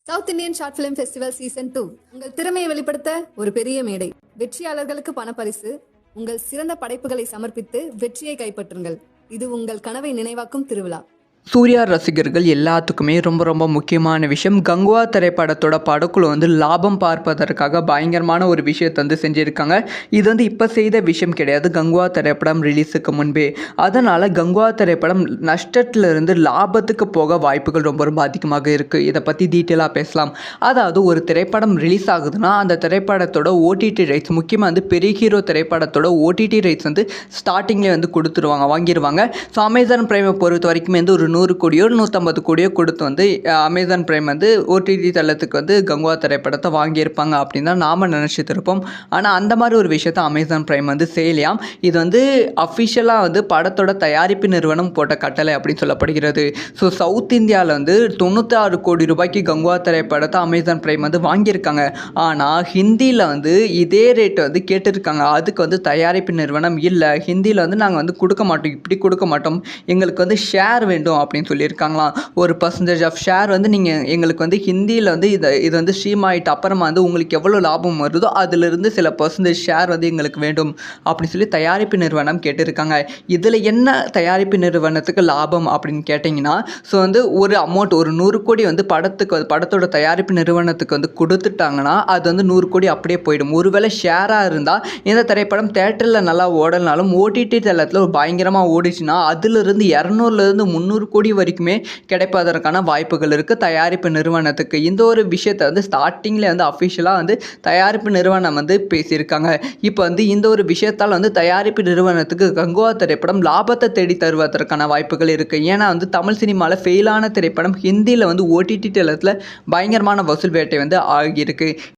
South Indian short film festival season 2 உங்கள் திறமையை வெளிப்படுத்த ஒரு பெரிய மேடை. வெற்றியாளர்களுக்கு பணப்பரிசு. உங்கள் சிறந்த படைப்புகளை சமர்ப்பித்து வெற்றியை கைப்பற்றுங்கள். இது உங்கள் கனவை நினைவாக்கும் திருவிழா. சூர்யா ரசிகர்கள் எல்லாத்துக்குமே ரொம்ப ரொம்ப முக்கியமான விஷயம், கங்குவா திரைப்படத்தோட படக்குழு லாபம் பார்ப்பதற்காக பயங்கரமான ஒரு விஷயத்தை செஞ்சுருக்காங்க. இது இப்போ செய்த விஷயம் கிடையாது, கங்குவா திரைப்படம் ரிலீஸுக்கு முன்பே. அதனால் கங்குவா திரைப்படம் நஷ்டத்திலிருந்து லாபத்துக்கு போக வாய்ப்புகள் ரொம்ப ரொம்ப அதிகமாக இருக்குது. இதை பற்றி டீட்டெயிலாக பேசலாம். அதாவது ஒரு திரைப்படம் ரிலீஸ் ஆகுதுன்னா அந்த திரைப்படத்தோட ஓடிடி ரைட்ஸ், முக்கியமாக பெரிய ஹீரோ திரைப்படத்தோட ஓடிடி ரைட்ஸ் ஸ்டார்டிங்லேயே கொடுத்துருவாங்க, வாங்கிடுவாங்க. ஸோ அமேசான் பிரைமை பொறுத்த வரைக்கும் ஒரு 100 கோடியோ 150 கோடியோ கொடுத்து அமேசான் பிரைம் ஓடிடி தளத்துக்கு கங்குவா திரைப்படத்தை வாங்கியிருப்பாங்க அப்படின்னு தான் நாம் நினச்சிட்டு இருப்போம். ஆனால் அந்த மாதிரி ஒரு விஷயத்த அமேசான் பிரைம் செய்யலையாம். இது அஃபிஷியலாக படத்தோட தயாரிப்பு நிறுவனம் போட்ட கட்டளை அப்படின்னு சொல்லப்படுகிறது. ஸோ சவுத் இந்தியாவில் 96 கோடி ரூபாய்க்கு கங்குவா திரைப்படத்தை அமேசான் பிரைம் வாங்கியிருக்காங்க. ஆனால் ஹிந்தியில் இதே ரேட் கேட்டிருக்காங்க. அதுக்கு தயாரிப்பு நிறுவனம் இல்லை, ஹிந்தியில் நாங்கள் கொடுக்க மாட்டோம், இப்படி கொடுக்க மாட்டோம், எங்களுக்கு ஷேர் வேண்டும் அப்படின்னு சொல்லியிருக்காங்களாம். ஒரு பர்சன்டேஜ் ஆஃப் ஷேர் நீங்கள் எங்களுக்கு ஹிந்தியில் இது ஸ்ட்ரீம் ஆகிட்டு அப்புறமா உங்களுக்கு எவ்வளோ லாபம் வருதோ அதிலிருந்து சில பர்சன்டேஜ் ஷேர் எங்களுக்கு வேண்டும் அப்படின்னு சொல்லி தயாரிப்பு நிறுவனம் கேட்டிருக்காங்க. இதில் என்ன தயாரிப்பு நிறுவனத்துக்கு லாபம் அப்படின்னு கேட்டிங்கன்னா, ஸோ ஒரு அமௌண்ட், ஒரு 100 கோடி படத்தோட தயாரிப்பு நிறுவனத்துக்கு கொடுத்துட்டாங்கன்னா அது 100 கோடி அப்படியே போயிடும். ஒருவேளை ஷேராக இருந்தால் இந்த திரைப்படம் தேட்டரில் நல்லா ஓடனாலும் ஓடிடி தளத்தில் ஒரு பயங்கரமாக ஓடிச்சுன்னா அதிலிருந்து 200லேருந்து 300 கோடி வரைக்குமே கிடைப்பதற்கான வாய்ப்புகள் இருக்குது தயாரிப்பு நிறுவனத்துக்கு. இந்த ஒரு விஷயத்தை ஸ்டார்டிங்கில் அஃபிஷியலாக தயாரிப்பு நிறுவனம் பேசியிருக்காங்க. இப்போ இந்த ஒரு விஷயத்தால் தயாரிப்பு நிறுவனத்துக்கு கங்குவா திரைப்படம் லாபத்தை தேடி தருவதற்கான வாய்ப்புகள் இருக்குது. ஏன்னா தமிழ் சினிமாவில் ஃபெயிலான திரைப்படம் ஹிந்தியில் ஓடிடி தளத்தில் பயங்கரமான வசூல் வேட்டை ஆகியிருக்கு.